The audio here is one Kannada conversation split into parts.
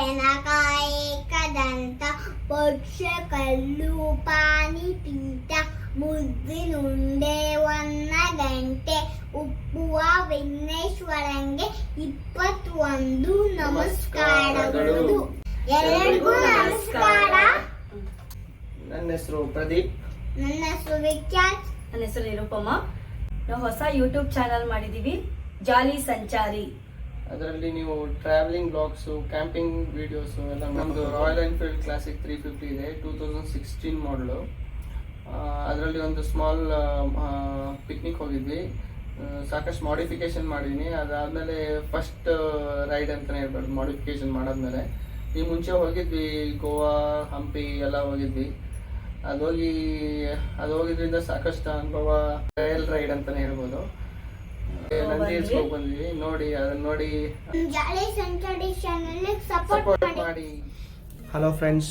ಬೆನಕಾಯಿ ಕದಂತ ಪಕ್ಷ ಕಲ್ಲು ಪಾನಿ ಪೀಠ ಮುದ್ದಿನುಂಡೆ ಒನ್ನ ಗಂಟೆ ಉಪ್ಪುವ ವಿಘ್ನೇಶ್ವರಂಗೆ 21 ನಮಸ್ಕಾರಗಳು. ಎಲ್ಲರಿಗೂ ನಮಸ್ಕಾರ. ನನ್ನ ಹೆಸರು ಪ್ರದೀಪ್. ನನ್ನ ಹೆಸರು ವಿಖ್ಯಾತ್. ನನ್ನ ಹೆಸರು ನಿರುಪಮ. ನಾವು ಹೊಸ ಯೂಟ್ಯೂಬ್ ಚಾನಲ್ ಮಾಡಿದೀವಿ, ಜಾಲಿ ಸಂಚಾರಿ. ಅದರಲ್ಲಿ ನೀವು ಟ್ರಾವೆಲಿಂಗ್ ಬ್ಲಾಗ್ಸ್, ಕ್ಯಾಂಪಿಂಗ್ ವಿಡಿಯೋಸ್ ಎಲ್ಲ. ನಮ್ಮದು ರಾಯಲ್ ಎನ್ಫೀಲ್ಡ್ ಕ್ಲಾಸಿಕ್ 350 ಇದೆ, 2016 ಮಾಡಲು. ಅದರಲ್ಲಿ ಒಂದು ಸ್ಮಾಲ್ ಪಿಕ್ನಿಕ್ ಹೋಗಿದ್ವಿ. ಸಾಕಷ್ಟು ಮಾಡಿಫಿಕೇಶನ್ ಮಾಡಿದ್ದೀನಿ. ಅದಾದಮೇಲೆ ಫಸ್ಟ್ ರೈಡ್ ಅಂತಲೇ ಹೇಳ್ಬಾರ್ದು, ಮಾಡಿಫಿಕೇಶನ್ ಮಾಡಾದ್ಮೇಲೆ. ಈ ಮುಂಚೆ ಹೋಗಿದ್ವಿ, ಗೋವಾ, ಹಂಪಿ ಎಲ್ಲ ಹೋಗಿದ್ವಿ. ಅದು ಹೋಗಿದ್ರಿಂದ ಸಾಕಷ್ಟು ಅನುಭವ, ಟ್ರಯಲ್ ರೈಡ್ ಅಂತಲೇ ಹೇಳ್ಬೋದು. ನಂದಿ ಹಿಲ್ಸ್ ಹೋಗಿ ಬಂದ್ವಿ. ನೋಡಿ ಜಾಲಿ ಸಂಚಾರಿ ಚಾನೆಲ್ ಸಪೋರ್ಟ್ ಮಾಡಿ. Hello friends,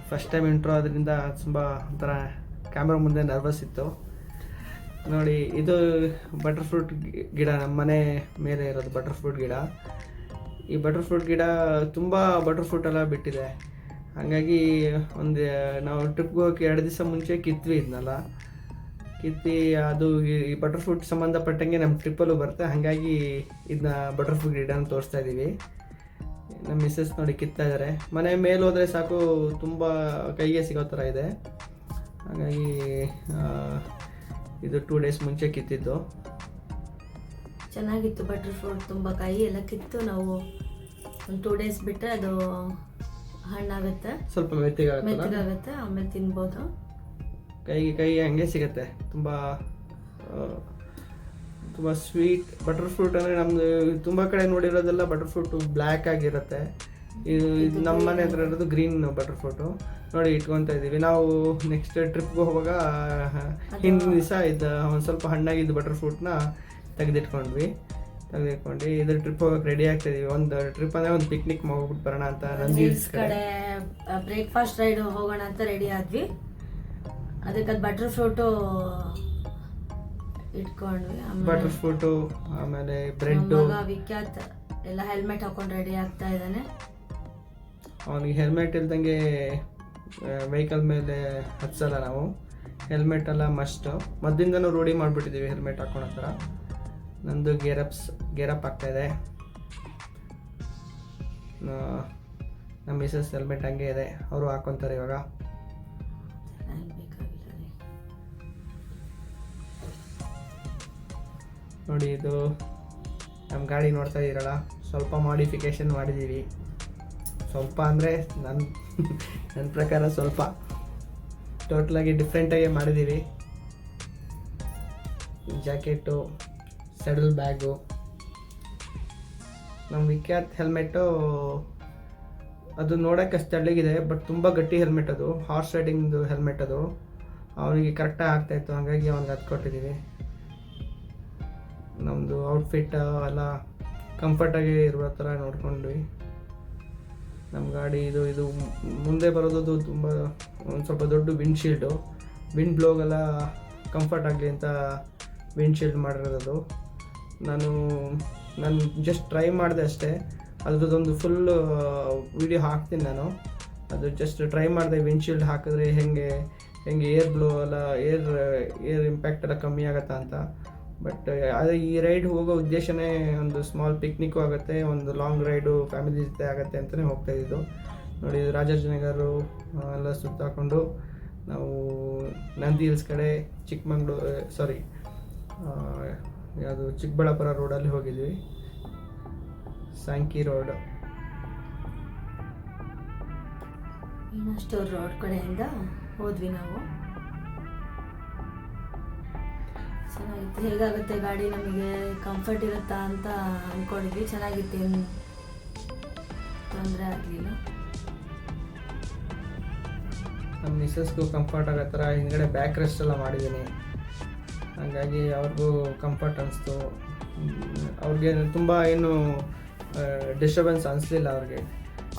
first time intro ಅದರಿಂದ ತುಂಬ ಒಂಥರ ಕ್ಯಾಮ್ರಾ ಮುಂದೆ ನರ್ವಸ್ ಇತ್ತು. ನೋಡಿ, ಇದು ಬಟರ್ ಫ್ರೂಟ್ ಗಿಡ, ನಮ್ಮ ಮನೆ ಮೇಲೆ ಇರೋದು ಬಟರ್ ಫ್ರೂಟ್ ಗಿಡ. ಈ ಬಟರ್ ಫ್ರೂಟ್ ಗಿಡ ತುಂಬ ಬಟರ್ ಫ್ರೂಟ್ ಎಲ್ಲ ಬಿಟ್ಟಿದೆ. ಹಾಗಾಗಿ ನಾವು ಟ್ರಿಪ್ಗೆ ಹೋಗೋಕ್ಕೆ 2 ದಿವಸ ಮುಂಚೆ ಕಿತ್ವಿ. ಅದು ಈ ಬಟರ್ ಫ್ರೂಟ್ ಸಂಬಂಧಪಟ್ಟಂಗೆ ನಮ್ಮ ಟ್ರಿಪ್ಪಲ್ಲೂ ಬರುತ್ತೆ. ಹಾಗಾಗಿ ಇದನ್ನ ಬಟರ್ ಫ್ರೂಟ್ ಗಿಡನ ತೋರಿಸ್ತಾ ಇದ್ದೀವಿ. ನಮ್ಮ ಮಿಸ್ಸಸ್ ನೋಡಿ ಕಿತ್ತಾ ಇದ್ದಾರೆ. ಮನೆ ಮೇಲೆ ಹೋದರೆ ಸಾಕು, ತುಂಬ ಕೈಗೆ ಸಿಗೋ ಥರ ಇದೆ. ಹಾಗಾಗಿ ಇದು 2 ಡೇಸ್ ಮುಂಚೆ ಕಿತ್ತಿದ್ದು. ಚೆನ್ನಾಗಿತ್ತು ಬಟರ್ ಫ್ರೂಟ್, ತುಂಬ ಕಾಯಿ ಎಲ್ಲ ಕಿತ್ತು ನಾವು ಒಂದು 2 ಡೇಸ್ ಬಿಟ್ಟರೆ ಅದು ಹಣ್ಣಾಗುತ್ತೆ, ಸ್ವಲ್ಪ ಮೆತ್ತಗಾಗುತ್ತೆ, ಆಮೇಲೆ ತಿನ್ಬೋದು. ಕೈ ಹಂಗೆ ಸಿಗುತ್ತೆ. ತುಂಬ ಸ್ವೀಟ್ ಬಟರ್ ಫ್ರೂಟ್. ಅಂದರೆ ನಮ್ಮದು ತುಂಬ ಕಡೆ ನೋಡಿರೋದೆಲ್ಲ ಬಟರ್ ಫ್ರೂಟು ಬ್ಲ್ಯಾಕ್ ಆಗಿರುತ್ತೆ. ಇದು ನಮ್ಮ ಮನೆ ಹತ್ರ ಇರೋದು ಗ್ರೀನ್ ಬಟರ್ ಫ್ರೂಟು. ನೋಡಿ ಇಟ್ಕೊತಾ ಇದ್ದೀವಿ. ನಾವು ನೆಕ್ಸ್ಟ್ ಟ್ರಿಪ್ಗೆ ಹೋಗುವಾಗ ಹಿಂದಿನ ದಿವಸ ಒಂದು ಸ್ವಲ್ಪ ಹಣ್ಣಾಗಿದ್ದು ಬಟರ್ ಫ್ರೂಟ್ನ ತೆಗೆದಿಟ್ಕೊಂಡು ಇದ್ರ ಟ್ರಿಪ್ ಹೋಗಕ್ಕೆ ರೆಡಿ ಆಗ್ತಾ ಇದೀವಿ. ಒಂದು ಟ್ರಿಪ್ ಅಂದರೆ ಒಂದು ಪಿಕ್ನಿಕ್ ಹೋಗ್ಬಿಟ್ಟು ಬರೋಣ ಅಂತ. ನಂದಿ ಹಿಲ್ಸ್ ಕಡೆ ಬ್ರೇಕ್ಫಾಸ್ಟ್ ರೈಡ್ ಹೋಗೋಣ ಅಂತ ರೆಡಿ ಆದ್ವಿ. ಅದಕ್ಕೆ ಬಟರ್ ಫ್ರೂಟು ಇಟ್ಕೊಂಡ್ವಿ. ಬಟರ್ ಫ್ರೂಟು, ಆಮೇಲೆ ಬ್ರೆಡ್. ವಿಖ್ಯಾತ್ ಎಲ್ಲ ಹೆಲ್ಮೆಟ್ ಹಾಕೊಂಡು ರೆಡಿ ಆಗ್ತಾ ಇದ್ದಾನೆ. ಅವನಿಗೆ ಹೆಲ್ಮೆಟ್ ಇಲ್ದಂಗೆ ವೆಹಿಕಲ್ ಮೇಲೆ ಹತ್ಸಲ್ಲ ನಾವು. ಹೆಲ್ಮೆಟ್ ಎಲ್ಲ ಮಸ್ಟ್. ಮದ್ದಿಂದನೂ ರೂಢಿ ಮಾಡಿಬಿಟ್ಟಿದ್ದೀವಿ ಹೆಲ್ಮೆಟ್ ಹಾಕೊಳ್ಳೋ ಥರ. ನಂದು ಗೇರಪ್ ಆಗ್ತಾಯಿದೆ. ನಮ್ಮ ಮಿಸಸ್ ಹೆಲ್ಮೆಟ್ ಹಂಗೆ ಇದೆ, ಅವರು ಹಾಕ್ಕೊತಾರೆ ಇವಾಗ. ನೋಡಿ, ಇದು ನಮ್ಮ ಗಾಡಿ ನೋಡ್ತಾ ಇದ್ದೀರಲ್ಲ, ಸ್ವಲ್ಪ ಮಾಡಿಫಿಕೇಷನ್ ಮಾಡಿದ್ದೀವಿ. ಸ್ವಲ್ಪ ಅಂದರೆ ನನ್ನ ಪ್ರಕಾರ ಸ್ವಲ್ಪ ಟೋಟಲಾಗಿ ಡಿಫ್ರೆಂಟಾಗಿ ಮಾಡಿದ್ದೀವಿ. Jacket, saddle bag. ನಮ್ಮ ವಿಖ್ಯಾತ್ ಹೆಲ್ಮೆಟ್ಟು ಅದು ನೋಡೋಕ್ಕೆ ಅಷ್ಟು ತೆಳ್ಳಗಿದೆ, ಬಟ್ ತುಂಬ ಗಟ್ಟಿ ಹೆಲ್ಮೆಟ್. ಅದು ಹಾರ್ಸ್ ರೈಡಿಂಗ್ದು ಹೆಲ್ಮೆಟ್. ಅದು ಅವನಿಗೆ ಕರೆಕ್ಟಾಗಿ ಆಗ್ತಾಯಿತ್ತು, ಹಾಗಾಗಿ ಅವ್ನಿಗೆ ಅದು ಕೊಟ್ಟಿದ್ದೀವಿ. ನಮ್ಮದು ಔಟ್ಫಿಟ್ ಎಲ್ಲ ಕಂಫರ್ಟಾಗಿ ಇರೋ ಥರ ನೋಡ್ಕೊಂಡ್ವಿ. ನಮ್ಮ ಗಾಡಿ ಇದು ಮುಂದೆ ಬರೋದು ತುಂಬ ಒಂದು ಸ್ವಲ್ಪ ದೊಡ್ಡ ವಿಂಡ್ಶೀಲ್ಡು. ವಿಂಡ್ ಬ್ಲೋಗೆಲ್ಲ ಕಂಫರ್ಟ್ ಆಗಲಿ ಅಂತ ವಿಂಡ್ಶೀಲ್ಡ್ ಮಾಡಿರೋದು. ನಾನು ಜಸ್ಟ್ ಟ್ರೈ ಮಾಡಿದೆ ಅಷ್ಟೇ. ಅದ್ರದ್ದೊಂದು ಫುಲ್ ವಿಡಿಯೋ ಹಾಕ್ತೀನಿ ನಾನು. ಅದು ಜಸ್ಟ್ ಟ್ರೈ ಮಾಡಿದೆ, ವಿಂಡ್ಶೀಲ್ಡ್ ಹಾಕಿದ್ರೆ ಹೆಂಗೆ ಏರ್ ಬ್ಲೋ ಎಲ್ಲ ಏರ್ ಇಂಪ್ಯಾಕ್ಟ್ ಎಲ್ಲ ಕಮ್ಮಿ ಆಗುತ್ತಾ ಅಂತ. ಬಟ್ ಅದು ಈ ರೈಡ್ ಹೋಗೋ ಉದ್ದೇಶನೇ ಒಂದು ಸ್ಮಾಲ್ ಪಿಕ್ನಿಕ್ಕು ಆಗುತ್ತೆ, ಒಂದು ಲಾಂಗ್ ರೈಡು ಫ್ಯಾಮಿಲಿ ಜೊತೆ ಆಗುತ್ತೆ ಅಂತಲೇ ಹೋಗ್ತಾಯಿದ್ದು. ನೋಡಿ, ರಾಜಾಜಿನಗರ ಎಲ್ಲ ಸುತ್ತಾಕೊಂಡು ನಾವು ನಂದಿ ಹಿಲ್ಸ್ ಕಡೆ ಚಿಕ್ಕಬಳ್ಳಾಪುರ ರೋಡಲ್ಲಿ ಹೋಗಿದ್ವಿ. Sankey road. ಇನ್ನಷ್ಟು ರೋಡ್ ಕಡೆಯಿಂದ ಹೋದ್ವಿ ನಾವು. ಚೆನ್ನಾಗಿತ್ತು. ಹೇಗಾಗುತ್ತೆ ಗಾಡಿ, ನಮಗೆ ಕಂಫರ್ಟ್ ಇರುತ್ತಾ ಅಂತ ಅಂದ್ಕೊಂಡಿದ್ವಿ. ಚೆನ್ನಾಗಿತ್ತು, ಏನು ತೊಂದರೆ ಆಗಲಿಲ್ಲ. ನಮ್ಮ ಮಿಸ್ಸಸ್ಗೂ ಕಂಫರ್ಟ್ ಆಗೋ ಥರ ಹಿಂದ್ಗಡೆ ಬ್ಯಾಕ್ ರೆಸ್ಟ್ ಎಲ್ಲ ಮಾಡಿದ್ದೀನಿ. ಹಾಗಾಗಿ ಅವ್ರಿಗೂ ಕಂಫರ್ಟ್ ಅನಿಸ್ತು. ಅವ್ರಿಗೆ ತುಂಬ ಏನು ಡಿಸ್ಟರ್ಬೆನ್ಸ್ ಅನಿಸ್ಲಿಲ್ಲ. ಅವ್ರಿಗೆ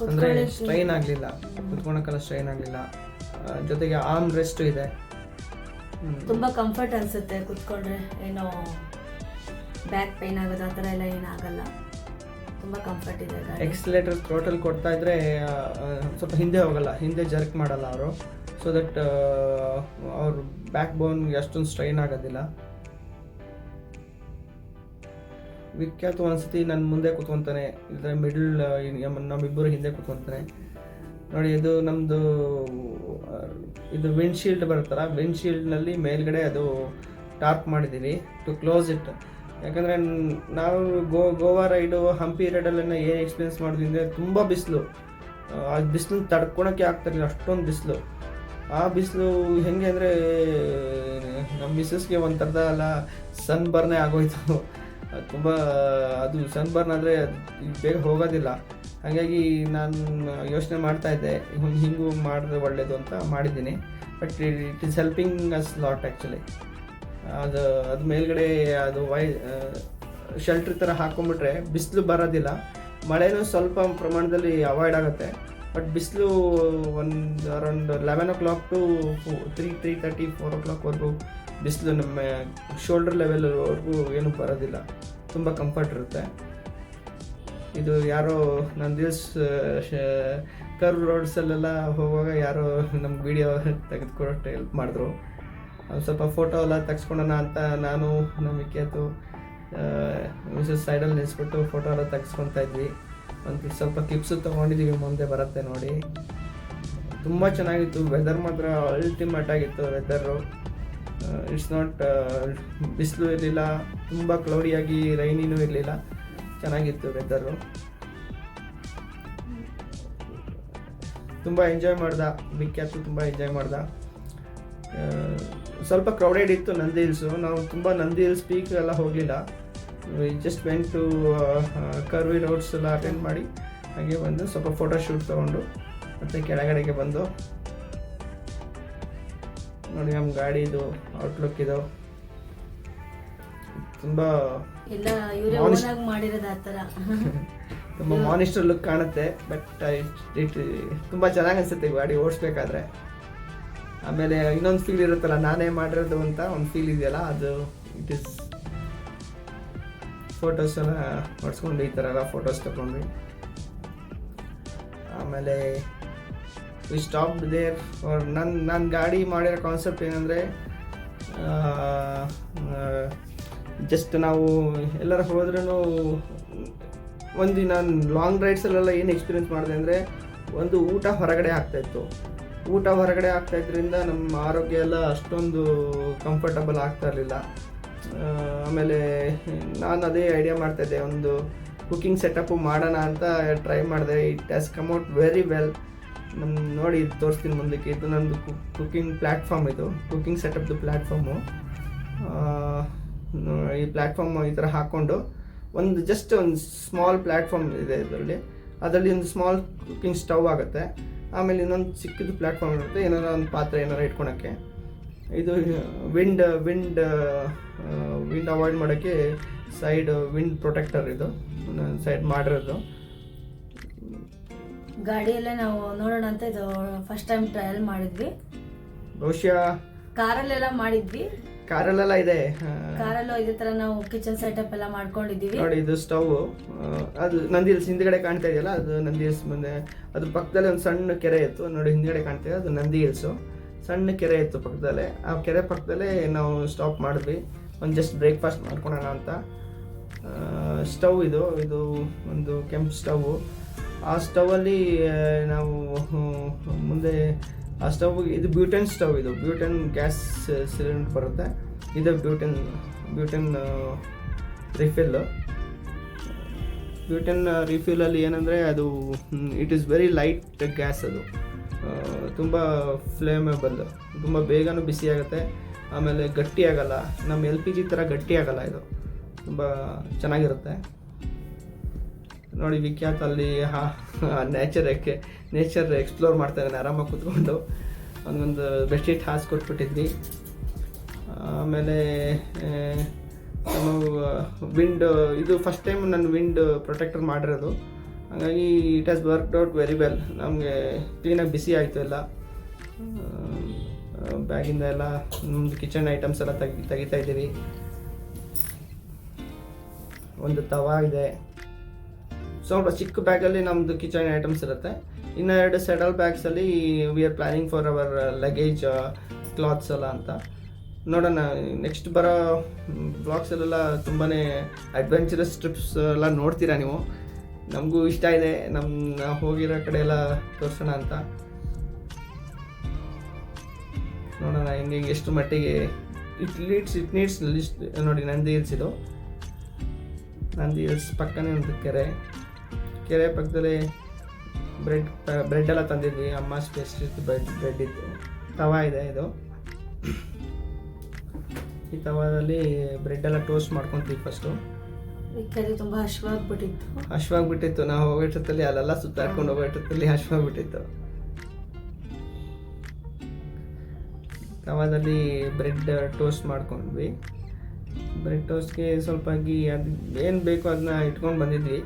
ಅಂದರೆ ಸ್ಟ್ರೈನ್ ಆಗಲಿಲ್ಲ, ಕುತ್ಕೊಳಕ್ಕೆಲ್ಲ ಸ್ಟ್ರೈನ್ ಆಗಲಿಲ್ಲ. ಜೊತೆಗೆ ಆರ್ಮ್ ರೆಸ್ಟ್ ಇದೆ. ತುಂಬ ಕಂಫರ್ಟ್ ಅನಿಸುತ್ತೆ ಕುತ್ಕೊಂಡ್ರೆ. ಏನೋ ಬ್ಯಾಕ್ ಪೈನ್ ಆಗೋದು ಆ ಥರ ಎಲ್ಲ ಏನಾಗಲ್ಲ, ತುಂಬ ಕಂಫರ್ಟ್ ಇದೆ ಗಾಡಿ. ಎಕ್ಸಲೇಟರ್ ಥ್ರೋಟಲ್ ಕೊಡ್ತಾ ಇದ್ರೆ ಸ್ವಲ್ಪ ಹಿಂದೆ ಹೋಗಲ್ಲ, ಹಿಂದೆ ಜರ್ಕ್ ಮಾಡಲ್ಲ ಅವರು, ಸೊ ದಟ್ ಅವ್ರ ಬ್ಯಾಕ್ ಬೋನ್ಗೆ ಅಷ್ಟೊಂದು ಸ್ಟ್ರೈನ್ ಆಗೋದಿಲ್ಲ. ವಿಖ್ಯಾತ ಒಂದ್ಸತಿ ನನ್ನ ಮುಂದೆ ಕೂತ್ಕೊತಾನೆ, ಇದ್ರೆ ಮಿಡಲ್ ನಮ್ಮಿಬ್ಬರು ಹಿಂದೆ ಕೂತ್ಕೊತಾನೆ ನೋಡಿ. ಇದು ನಮ್ಮದು ಇದು ವಿಂಡ್ಶೀಲ್ಡ್ ಬರುತ್ತಲ್ಲ, ವಿಂಡ್ಶೀಲ್ಡ್ನಲ್ಲಿ ಮೇಲ್ಗಡೆ ಅದು ಟಾರ್ಕ್ ಮಾಡಿದ್ದೀವಿ ಟು ಕ್ಲೋಸ್ ಇಟ್. ಯಾಕಂದರೆ ನಾವು ಗೋವಾ ರೈಡು, ಹಂಪಿ ರೈಡಲ್ಲೆಲ್ಲ ಏನು ಎಕ್ಸ್ಪೀರಿಯನ್ಸ್ ಮಾಡಿದ್ವಿ ಅಂದರೆ ತುಂಬ ಬಿಸಿಲು, ಆ ಬಿಸಿಲು ತಡ್ಕೊಳಕ್ಕೆ ಆಗ್ತಾಯಿಲ್ಲ, ಅಷ್ಟೊಂದು ಬಿಸಿಲು. ಆ ಬಿಸಿಲು ಹೆಂಗೆ ಅಂದರೆ ನಮ್ಮ ಮಿಸ್ಸಸ್ಗೆ ಒಂಥರದ ಎಲ್ಲ ಸನ್ ಬರ್ನೇ ಆಗೋಯ್ತು. ತುಂಬ ಅದು ಸನ್ ಬರ್ನ್ ಆದರೆ ಬೇಗ ಹೋಗೋದಿಲ್ಲ. ಹಾಗಾಗಿ ನಾನು ಯೋಚನೆ ಮಾಡ್ತಾಯಿದ್ದೆ ಹಿಂಗೂ ಮಾಡಿದ್ರೆ ಒಳ್ಳೆಯದು ಅಂತ ಮಾಡಿದ್ದೀನಿ. But it is helping us lot actually. ಅದು ಮೇಲ್ಗಡೆ ಅದು ಶೆಲ್ಟ್ರ್ ಥರ ಹಾಕ್ಕೊಂಬಿಟ್ರೆ ಬಿಸಿಲು ಬರೋದಿಲ್ಲ, ಮಳೆನೂ ಸ್ವಲ್ಪ ಪ್ರಮಾಣದಲ್ಲಿ ಅವಾಯ್ಡ್ ಆಗುತ್ತೆ. ಬಟ್ ಬಿಸಿಲು ಒಂದು ಅರೌಂಡ್ 11 o'clock to 3:30, 4 o'clockವರೆಗೂ ಬಿಸಿಲು ನಮ್ಮ ಶೋಲ್ಡರ್ ಲೆವೆಲ್ವರೆಗೂ ಏನೂ ಬರೋದಿಲ್ಲ, ತುಂಬ ಕಂಫರ್ಟ್ ಇರುತ್ತೆ. ಇದು ಯಾರೋ ನನ್ನ ದಿವಸ ಕರ್ವ್ ರೋಡ್ಸಲ್ಲೆಲ್ಲ ಹೋಗುವಾಗ ಯಾರೋ ನಮ್ಗೆ ವಿಡಿಯೋ ತೆಗೆದುಕೊಟ್ಟು ಹೆಲ್ಪ್ ಮಾಡಿದ್ರು. ಸ್ವಲ್ಪ ಫೋಟೋ ಎಲ್ಲ ತೆಗೆಸ್ಕೊಳ್ಳೋಣ ಅಂತ ನಾನು ನಮ್ಮ ವಿಖ್ಯಾತು ಮಿಸಸ್ ಸೈಡಲ್ಲಿ ನಿಲ್ಲಿಸ್ಬಿಟ್ಟು ಫೋಟೋ ಎಲ್ಲ ತೆಗೆಸ್ಕೊತಾ ಇದ್ವಿ. ಒಂದು ಸ್ವಲ್ಪ ಕ್ಲಿಪ್ಸು ತೊಗೊಂಡಿದ್ದೀವಿ, ಮುಂದೆ ಬರುತ್ತೆ ನೋಡಿ. ತುಂಬ ಚೆನ್ನಾಗಿತ್ತು, ವೆದರ್ ಮಾತ್ರ ಅಲ್ಟಿಮೇಟ್ ಆಗಿತ್ತು ವೆದರು. ಇಟ್ಸ್ ನಾಟ್ ಬಿಸಿಲು ಇರಲಿಲ್ಲ, ತುಂಬ ಕ್ಲೌಡಿಯಾಗಿ ರೈನಿನೂ ಇರಲಿಲ್ಲ, ಚೆನ್ನಾಗಿತ್ತು ವೆದರು. ತುಂಬ ಎಂಜಾಯ್ ಮಾಡ್ದ ವಿಖ್ಯಾತು, ತುಂಬ ಎಂಜಾಯ್ ಮಾಡ್ದ. ಸ್ವಲ್ಪ ಕ್ರೌಡೆಡ್ ಇತ್ತು ನಂದಿ ಹಿಲ್ಸು. ನಾವು ತುಂಬ ನಂದಿ ಹಿಲ್ಸ್ ಪೀಕ್ ಎಲ್ಲ ಹೋಗಲಿಲ್ಲ, just went to curvy roads ಎಲ್ಲ ಅಟೆಂಡ್ ಮಾಡಿ ಹಾಗೆ ಬಂದು ಸ್ವಲ್ಪ ಫೋಟೋಶೂಟ್ ತೊಗೊಂಡು ಮತ್ತು ಕೆಳಗಡೆಗೆ ಬಂದು ನೋಡಿ ನಮ್ಮ ಗಾಡಿದು ಔಟ್ಲುಕ್ ಇದು ತುಂಬ ಎಲ್ಲ ಇವರೇ ಓನಾಗಿ ಮಾಡಿರೋದು ಆ ಥರ. ತುಂಬ ಮಾನಿಸ್ಟರ್ ಲುಕ್ ಕಾಣುತ್ತೆ. ಬಟ್ ಇಟ್ ತುಂಬ ಚೆನ್ನಾಗಿ ಅನಿಸುತ್ತೆ ಗಾಡಿ ಓಡಿಸ್ಬೇಕಾದ್ರೆ. ಆಮೇಲೆ ಇನ್ನೊಂದು ಫೀಲ್ ಇರುತ್ತಲ್ಲ, ನಾನೇ ಮಾಡಿರೋದು ಅಂತ ಒಂದು ಫೀಲ್ ಇದೆಯಲ್ಲ, ಅದು ಇಟ್ ಇಸ್ ಫೋಟೋಸ್ ಎಲ್ಲ ಹೊಡ್ಸ್ಕೊಂಡು ಈ ಥರ ಎಲ್ಲ ಫೋಟೋಸ್ ತಗೊಂಡ್ವಿ. ಆಮೇಲೆ ವಿ ಸ್ಟಾಪ್ ದೇರ್. ನನ್ನ ಗಾಡಿ ಮಾಡಿರೋ ಕಾನ್ಸೆಪ್ಟ್ ಏನಂದರೆ, ಜಸ್ಟ್ ನಾವು ಎಲ್ಲರ ಹೋದ್ರೂ ಒಂದು ನಾನು ಲಾಂಗ್ ರೈಡ್ಸಲ್ಲೆಲ್ಲ ಏನು ಎಕ್ಸ್ಪೀರಿಯೆನ್ಸ್ ಮಾಡಿದೆ ಅಂದರೆ, ಒಂದು ಊಟ ಹೊರಗಡೆ ಆಗ್ತಾಯಿತ್ತು. ಊಟ ಹೊರಗಡೆ ಆಗ್ತಾಯಿದ್ರಿಂದ ನಮ್ಮ ಆರೋಗ್ಯ ಎಲ್ಲ ಅಷ್ಟೊಂದು ಕಂಫರ್ಟಬಲ್ ಆಗ್ತಾ ಇರಲಿಲ್ಲ. ಆಮೇಲೆ ನಾನು ಅದೇ ಐಡಿಯಾ ಮಾಡ್ತಾಯಿದ್ದೆ, ಒಂದು ಕುಕ್ಕಿಂಗ್ ಸೆಟಪ್ಪು ಮಾಡೋಣ ಅಂತ ಟ್ರೈ ಮಾಡಿದೆ. It has come out very well. ನಮ್ಮ ನೋಡಿ ತೋರಿಸ್ತೀನಿ ಮುಂದಕ್ಕೆ. ಇದು ನಮ್ಮದು ಕುಕ್ಕಿಂಗ್ ಪ್ಲ್ಯಾಟ್ಫಾರ್ಮ್, ಇದು ಕುಕ್ಕಿಂಗ್ ಸೆಟಪ್ದು ಪ್ಲ್ಯಾಟ್ಫಾರ್ಮು. ಈ ಪ್ಲ್ಯಾಟ್ಫಾರ್ಮ್ ಈ ಥರ ಹಾಕ್ಕೊಂಡು ಒಂದು ಜಸ್ಟ್ ಒಂದು ಸ್ಮಾಲ್ ಪ್ಲ್ಯಾಟ್ಫಾರ್ಮ್ ಇದೆ ಇದರಲ್ಲಿ. ಅದರಲ್ಲಿ ಒಂದು ಸ್ಮಾಲ್ ಕುಕ್ಕಿಂಗ್ ಸ್ಟವ್ ಆಗುತ್ತೆ. ಆಮೇಲೆ ಇನ್ನೊಂದು ಚಿಕ್ಕದು ಪ್ಲ್ಯಾಟ್ಫಾರ್ಮ್ ಇರುತ್ತೆ, ಏನಾರ ಒಂದು ಪಾತ್ರೆ ಏನಾರ ಇಟ್ಕೊಳಕ್ಕೆ. ಇದು ವಿಂಡ್ ಅವಾಯ್ಡ್ ಮಾಡೋಕ್ಕೆ ಸೈಡ್ ವಿಂಡ್ ಪ್ರೊಟೆಕ್ಟರ್ ಇದು ಸೈಡ್ ಮಾಡಿರೋದು. ಗಾಡಿಯಲ್ಲೇ ನಾವು ನೋಡೋಣ ಅಂತ ಇದು ಫಸ್ಟ್ ಟೈಮ್ ಟ್ರಯಲ್ ಮಾಡಿದ್ವಿ. ಬಹುಶಃ ಕಾರಲ್ಲೆಲ್ಲ ಮಾಡಿದ್ವಿ, ಕಾರಲ್ಲೆಲ್ಲ ಇದೆ. ಕಾರಲ್ಲೂ ಇದೇ ತರ ನಾವು ಕಿಚನ್ ಸೆಟಪ್ ಎಲ್ಲ ಮಾಡ್ಕೊಂಡಿದ್ದೀವಿ ನೋಡಿ. ಇದು ಸ್ಟವ್, ಅದು ನಂದಿ ಹಿಲ್ಸ್ ಹಿಂದ್ಗಡೆ ಕಾಣ್ತಾ ಇದೆಯಲ್ಲ, ಅದು ನಂದಿ ಹಿಲ್ಸ್ ಮುಂದೆ. ಅದ್ರ ಪಕ್ಕದಲ್ಲಿ ಒಂದು ಸಣ್ಣ ಕೆರೆ ಇತ್ತು ನೋಡಿ, ಹಿಂದ್ಗಡೆ ಕಾಣ್ತಾ ಇದೆ, ಅದು ನಂದಿ ಹಿಲ್ಸು. ಸಣ್ಣ ಕೆರೆ ಇತ್ತು ಪಕ್ಕದಲ್ಲೇ. ಆ ಕೆರೆ ಪಕ್ಕದಲ್ಲೇ ನಾವು ಸ್ಟಾಪ್ ಮಾಡಿದ್ವಿ, ಒಂದು ಜಸ್ಟ್ ಬ್ರೇಕ್ಫಾಸ್ಟ್ ಮಾಡ್ಕೊಳೋಣ ಅಂತ. ಸ್ಟವ್ ಇದು ಒಂದು ಕೆಂಪು ಸ್ಟವ್. ಆ ಸ್ಟವಲ್ಲಿ ನಾವು ಮುಂದೆ ಆ ಸ್ಟವ್, ಇದು ಬ್ಯೂಟೆನ್ ಸ್ಟವ್, ಇದು ಬ್ಯೂಟೆನ್ ಗ್ಯಾಸ್ ಸಿಲಿಂಡರ್ ಬರುತ್ತೆ. ಇದು ಬ್ಯೂಟೆನ್ ರಿಫಿಲ್. ಬ್ಯೂಟೆನ್ ರಿಫಿಲಲ್ಲಿ ಏನಂದರೆ ಅದು it is very light gas. ಅದು ತುಂಬ ಫ್ಲೇಮೇಬಲ್, ತುಂಬ ಬೇಗನೂ ಬಿಸಿ ಆಗುತ್ತೆ. ಆಮೇಲೆ ಗಟ್ಟಿ ಆಗಲ್ಲ, ನಮ್ಮ LPG ಥರ ಗಟ್ಟಿ ಆಗಲ್ಲ. ಇದು ತುಂಬ ಚೆನ್ನಾಗಿರುತ್ತೆ ನೋಡಿ. ವಿಖ್ಯಾತ ಅಲ್ಲಿ ನೇಚರ್ ಎಕ್ಸ್ಪ್ಲೋರ್ ಮಾಡ್ತಾ ಇದ್ದಾನೆ ಆರಾಮಾಗಿ ಕೂತ್ಕೊಂಡು. ಒಂದೊಂದು ಬೆಡ್ಶೀಟ್ ಹಾಸ್ಕೊಟ್ಬಿಟ್ಟಿದ್ವಿ. ಆಮೇಲೆ ನಾವು ಇದು ಫಸ್ಟ್ ಟೈಮ್ ನಾನು ವಿಂಡ್ ಪ್ರೊಟೆಕ್ಟರ್ ಮಾಡಿರೋದು, ಹಾಗಾಗಿ it has worked out very well. ನಮಗೆ ಕ್ಲೀನಾಗಿ ಬಿಸಿ ಆಯಿತು ಎಲ್ಲ. ಬ್ಯಾಗಿಂದ ಎಲ್ಲ ನಮ್ಮದು ಕಿಚನ್ ಐಟಮ್ಸ್ ಎಲ್ಲ ತೆಗಿತಾ ಇದ್ದೀವಿ. ಒಂದು ತವಾ ಇದೆ. ಸ್ವಲ್ಪ ಚಿಕ್ಕ ಬ್ಯಾಗಲ್ಲಿ ನಮ್ಮದು ಕಿಚನ್ ಐಟಮ್ಸ್ ಇರುತ್ತೆ. ಇನ್ನು 2 ಸೆಡಲ್ ಬ್ಯಾಗ್ಸಲ್ಲಿ we are planning for our luggage clothes ಎಲ್ಲ ಅಂತ. ನೋಡೋಣ, ನೆಕ್ಸ್ಟ್ ಬರೋ ಬ್ಲಾಗ್ಸಲ್ಲೆಲ್ಲ ತುಂಬಾ ಅಡ್ವೆಂಚರಸ್ ಟ್ರಿಪ್ಸ್ ಎಲ್ಲ ನೋಡ್ತೀರಾ ನೀವು. ನಮಗೂ ಇಷ್ಟ ಇದೆ ನಮ್ಮ ಹೋಗಿರೋ ಕಡೆ ಎಲ್ಲ ತೋರಿಸೋಣ ಅಂತ. ನೋಡೋಣ ಹೆಂಗೆ ಎಷ್ಟು ಮಟ್ಟಿಗೆ ಇಟ್ ನೀಡ್ಸ್ ಲಿಸ್ಟ್. ನೋಡಿ ನಂದಿ ಹಿಲ್ಸ್ ಇದು. ನಂದಿ ಹಿಲ್ಸ್ ಪಕ್ಕನೇ ಒಂದು ಕೆರೆ ಪಕ್ಕದಲ್ಲಿ ಬ್ರೆಡ್ ಎಲ್ಲ ತಂದಿದ್ವಿ. ಅಮ್ಮ ಸ್ಪೆಷಲ್ ಬ್ರೆಡ್ ಇತ್ತು. ತವಾ ಇದೆ ಇದು. ಈ ತವಾದಲ್ಲಿ ಬ್ರೆಡ್ ಎಲ್ಲ ಟೋಸ್ಟ್ ಮಾಡ್ಕೊತೀವಿ ಫಸ್ಟು. ತುಂಬ ಹಶ್ವಾಗ್ಬಿಟ್ಟಿತ್ತು. ನಾವು ಹೋಗೋಷ್ಟೊತ್ತಲ್ಲಿ ಅಲ್ಲೆಲ್ಲ ಸುತ್ತಾಡ್ಕೊಂಡು ಹೋಗೋಷ್ಟೊತ್ತಲ್ಲಿ ಹಶ್ವಾಗ್ಬಿಟ್ಟಿತ್ತು. ತವಾದಲ್ಲಿ ಬ್ರೆಡ್ ಟೋಸ್ಟ್ ಮಾಡ್ಕೊಂಡ್ವಿ. ಬ್ರೆಡ್ ಟೋಸ್ಟ್ಗೆ ಸ್ವಲ್ಪ ಅದು ಏನು ಬೇಕೋ ಅದನ್ನ ಇಟ್ಕೊಂಡು ಬಂದಿದ್ವಿ.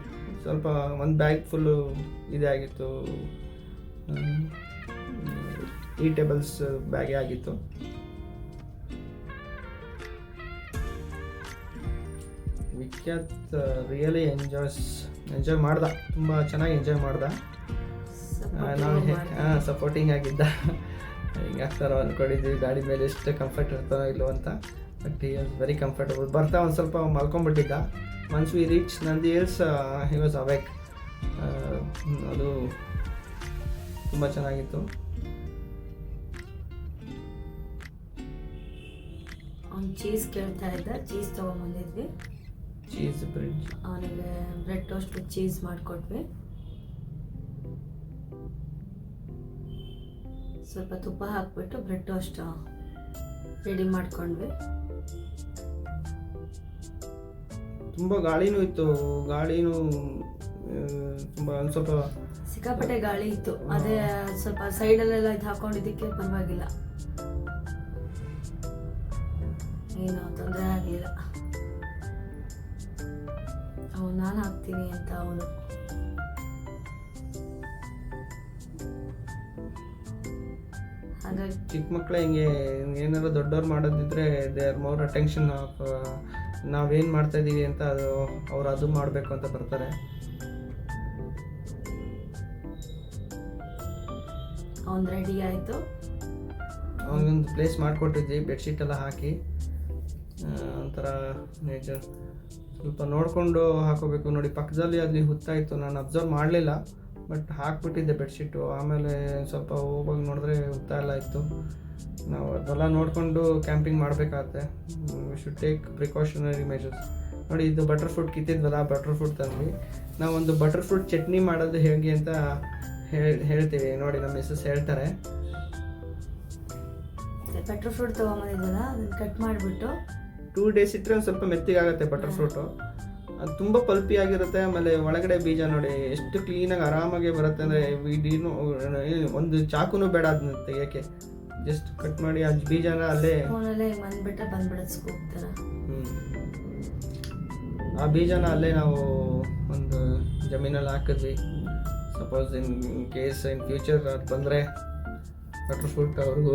ಸ್ವಲ್ಪ ಒಂದು ಬ್ಯಾಗ್ ಫುಲ್ಲು ಇದಾಗಿತ್ತು, ಈಟೇಬಲ್ಸ್ ಬ್ಯಾಗೇ ಆಗಿತ್ತು. ವಿಖ್ಯಾತ್ ರಿಯಲಿ ಎಂಜಾಯ್ ಮಾಡ್ದ, ತುಂಬ ಚೆನ್ನಾಗಿ ಎಂಜಾಯ್ ಮಾಡ್ದ. ನಾವು ಸಪೋರ್ಟಿಂಗ್ ಆಗಿದ್ದ. ಹಿಂಗೆ ಆಗ್ತಾರೋ ಅಂದ್ಕೊಂಡಿದ್ವಿ, ಗಾಡಿ ಮೇಲೆ ಎಷ್ಟು ಕಂಫರ್ಟ್ ಇರ್ತಾರೋ ಇಲ್ಲೋ ಅಂತ. But he was very comfortable. ಬರ್ತಾ ಒಂದು ಸ್ವಲ್ಪ ಮಲ್ಕೊಂಡ್ಬಿಟ್ಟಿದ್ದ. Once we reach Nandi Hills he was awake. ಅದು ತುಂಬ ಚೆನ್ನಾಗಿತ್ತು. ಅವ್ನು ಚೀಸ್ ಕೇಳ್ತಾ ಇದ್ದ, ಚೀಸ್ ತೊಗೊಂಬಂದಿದ್ವಿ. ಚೀಸ್ ಬ್ರೆಡ್, ಅವನಿಗೆ ಬ್ರೆಡ್ ಟೋಸ್ಟ್ ವಿತ್ ಚೀಸ್ ಮಾಡಿಕೊಟ್ವಿ. ಸ್ವಲ್ಪ ತುಪ್ಪ ಹಾಕ್ಬಿಟ್ಟು ಬ್ರೆಡ್ ಟೋಸ್ಟ್ ರೆಡಿ ಮಾಡ್ಕೊಂಡ್ವಿ. ತುಂಬ ಗಾಳಿನೂ ಇತ್ತು. ಗಾಳಿನೂ ತುಂಬ ಒಂದು ಸ್ವಲ್ಪ ಸಿಕ್ಕಾಪಟ್ಟೆ ಗಾಳಿ ಇತ್ತು. ಅದೇ ಸ್ವಲ್ಪ ಸೈಡಲ್ಲೆಲ್ಲ ಇದು ಹಾಕೊಂಡಿದ್ದಕ್ಕೆ ಪರವಾಗಿಲ್ಲ, ಏನು ತೊಂದರೆ ಆಗಲಿಲ್ಲ. ಅವನು ನಾನು ಹಾಕ್ತೀನಿ ಅಂತ ಅವನು. ಹಾಗಾಗಿ ಚಿಕ್ಕ ಮಕ್ಕಳೇ ಹಿಂಗೆ ಏನಾದ್ರು ದೊಡ್ಡವ್ರು ಮಾಡೋದಿದ್ರೆ they are more attention of ನಾವೇನು ಮಾಡ್ತಾ ಇದ್ದೀವಿ ಅಂತ. ಅವ್ರು ಅದು ಮಾಡಬೇಕು ಅಂತ ಬರ್ತಾರೆ. ಅವನು ರೆಡಿ ಆಯಿತು. ಅವನಿಗೊಂದು ಪ್ಲೇಸ್ ಮಾಡಿಕೊಟ್ಟಿದ್ವಿ, ಬೆಡ್ಶೀಟ್ ಎಲ್ಲ ಹಾಕಿ. ಒಂಥರ ನೇಚರ್ ಸ್ವಲ್ಪ ನೋಡಿಕೊಂಡು ಹಾಕೋಬೇಕು. ನೋಡಿ ಪಕ್ಕದಲ್ಲಿ ಅಲ್ಲಿ ಹುತ್ತಾಯಿತು, ನಾನು ಅಬ್ಸರ್ವ್ ಮಾಡಲಿಲ್ಲ, ಬಟ್ ಹಾಕ್ಬಿಟ್ಟಿದ್ದೆ ಬೆಡ್ಶೀಟು. ಆಮೇಲೆ ಸ್ವಲ್ಪ ಹೋಗಿ ನೋಡಿದ್ರೆ ಹುತ್ತ ಎಲ್ಲ ಇತ್ತು. ನಾವು ಅದೆಲ್ಲ ನೋಡಿಕೊಂಡು ಕ್ಯಾಂಪಿಂಗ್ ಮಾಡಬೇಕಾಗತ್ತೆ. We should take precautionary measures. ನೋಡಿ ಇದು ಬಟರ್ ಫ್ರೂಟ್ ಕಿತ್ತಿದ್ವಲ್ಲ, ಬಟರ್ ಫ್ರೂಟ್ ತಂದ್ವಿ. ನಾವೊಂದು ಬಟರ್ ಫ್ರೂಟ್ ಚಟ್ನಿ ಮಾಡೋದು ಹೇಗೆ ಅಂತ ಹೇಳ್ತೀವಿ. ನೋಡಿ ನಮ್ಮ ಮಿಸ್ಸಸ್ ಹೇಳ್ತಾರೆ. ಬಟರ್ ಫ್ರೂಟ್ ತೊಗೊಂಬಂದಿದ್ದಲ್ಲ, ಅದನ್ನು ಕಟ್ ಮಾಡಿಬಿಟ್ಟು 2 days ಇಟ್ಟರೆ ಒಂದು ಸ್ವಲ್ಪ ಮೆತ್ತಿಗಾಗುತ್ತೆ ಬಟರ್ ಫ್ರೂಟು. ಅದು ತುಂಬ ಪಲ್ಪಿ ಆಗಿರುತ್ತೆ. ಆಮೇಲೆ ಒಳಗಡೆ ಬೀಜ ನೋಡಿ ಎಷ್ಟು ಕ್ಲೀನಾಗಿ ಆರಾಮಾಗಿ ಬರುತ್ತೆ. ಅಂದರೆ ಇಡೀನು ಒಂದು ಚಾಕುನೂ ಬೇಡ ಅದನ್ನ ತೆಗಿಯೋಕ್ಕೆ. ಜಸ್ಟ್ ಕಟ್ ಮಾಡಿ ಅದು ಬೀಜನ ಅಲ್ಲೇ ಬಂದ್ಬಿಡುತ್ತೆ ಸ್ಕೂಪ್ ಥರ. ಆ ಬೀಜನ ಅಲ್ಲೇ ನಾವು ಒಂದು ಜಮೀನಲ್ಲಿ ಹಾಕಿದ್ವಿ. Suppose in case in future ಅದು ಬಂದರೆ ಬಟರ್ ಫ್ರೂಟ್ ಅವ್ರಿಗೂ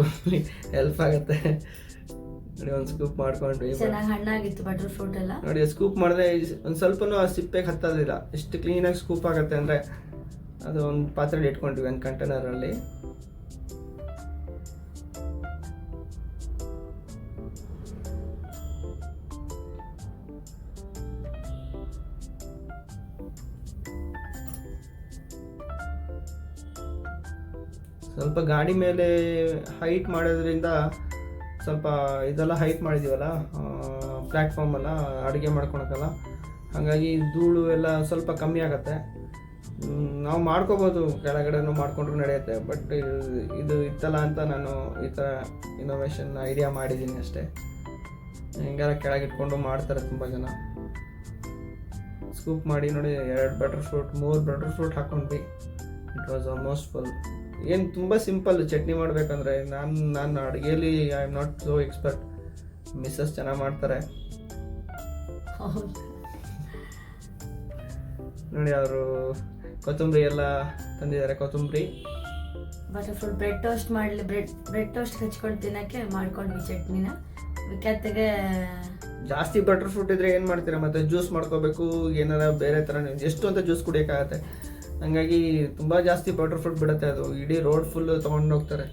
ಹೆಲ್ಪ್ ಆಗುತ್ತೆ. ನೋಡಿ ಒಂದು ಸ್ಕೂಪ್ ಮಾಡ್ಕೊಂಡ್ವಿ. ಚೆನ್ನಾಗಿ ಹಣ್ಣಾಗಿತ್ತು ಬಟರ್ ಫ್ರೂಟ್ ಎಲ್ಲ. ನೋಡಿ ಸ್ಕೂಪ್ ಮಾಡಿದ್ರೆ ಒಂದು ಸ್ವಲ್ಪನೂ ಆ ಸಿಪ್ಪೆಗೆ ಹತ್ತೋದಿಲ್ಲ. ಎಷ್ಟು ಕ್ಲೀನಾಗಿ ಸ್ಕೂಪ್ ಆಗುತ್ತೆ ಅಂದರೆ. ಅದು ಒಂದು ಪಾತ್ರೆಯಲ್ಲಿ ಇಟ್ಕೊಂಡ್ವಿ, ಒಂದು ಕಂಟೈನರಲ್ಲಿ. ಸ್ವಲ್ಪ ಗಾಡಿ ಮೇಲೆ ಹೈಟ್ ಮಾಡೋದ್ರಿಂದ ಸ್ವಲ್ಪ ಇದೆಲ್ಲ ಹೈಟ್ ಮಾಡಿದ್ದೀವಲ್ಲ ಪ್ಲ್ಯಾಟ್ಫಾರ್ಮೆಲ್ಲ ಅಡುಗೆ ಮಾಡ್ಕೊಳಕ್ಕಲ್ಲ, ಹಾಗಾಗಿ ಧೂಳು ಎಲ್ಲ ಸ್ವಲ್ಪ ಕಮ್ಮಿ ಆಗುತ್ತೆ. ನಾವು ಮಾಡ್ಕೋಬೋದು, ಕೆಳಗಡೆನೂ ಮಾಡ್ಕೊಂಡ್ರೂ ನಡೆಯುತ್ತೆ. ಬಟ್ ಇದು ಇತ್ತಲ್ಲ ಅಂತ ನಾನು ಈ ಥರ ಇನೋವೇಷನ್ ಐಡಿಯಾ ಮಾಡಿದ್ದೀನಿ ಅಷ್ಟೇ. ಹೆಂಗಾರ ಕೆಳಗಿಟ್ಕೊಂಡು ಮಾಡ್ತಾರೆ ತುಂಬ ಜನ. ಸ್ಕೂಪ್ ಮಾಡಿ ನೋಡಿ 2 ಬಟರ್ ಫ್ರೂಟ್ 3 ಬಟರ್ ಫ್ರೂಟ್ ಹಾಕ್ಕೊಂಡ್ವಿ. It was almost full. ಏನು ತುಂಬ ಸಿಂಪಲ್ ಚಟ್ನಿ ಮಾಡಬೇಕಂದ್ರೆ. ನಾನು ಅಡುಗೆಯಲ್ಲಿ I am not so expert. Missus ಚೆನ್ನಾಗಿ ಮಾಡ್ತಾರೆ. ನೋಡಿ ಅವರು ಕೊತ್ತಂಬರಿ ಎಲ್ಲ ತಂದಿದ್ದಾರೆ. ಕೊತ್ತಂಬರಿ, ಬಟರ್ ಫ್ರೂಟ್, ಬ್ರೆಡ್ ಟೋಸ್ಟ್ ಮಾಡಲಿ ಬ್ರೆಡ್ ಟೋಸ್ಟ್ ಹಚ್ಕೊಂಡು ತಿನ್ನೋಕ್ಕೆ ಮಾಡ್ಕೊಂಡ್ವಿ ಚಟ್ನಿನ. ವಿಖ್ಯಾತಿಗೆ ಜಾಸ್ತಿ ಬಟರ್ ಫ್ರೂಟ್ ಇದ್ರೆ ಏನು ಮಾಡ್ತೀರಾ ಮತ್ತೆ ಜ್ಯೂಸ್ ಮಾಡ್ಕೋಬೇಕು, ಏನಾರ ಬೇರೆ ಥರ ಎಷ್ಟು ಅಂತ ಜ್ಯೂಸ್ ಕುಡಿಯೋಕ್ಕಾಗತ್ತೆ. ಹಂಗಾಗಿ ತುಂಬ ಜಾಸ್ತಿ ಬಟರ್ ಫ್ರೂಟ್ ಬಿಡುತ್ತೆ. ಅದು ಇಡೀ ರೋಡ್ ಫುಲ್ ತೊಗೊಂಡು ಹೋಗ್ತಾರೆ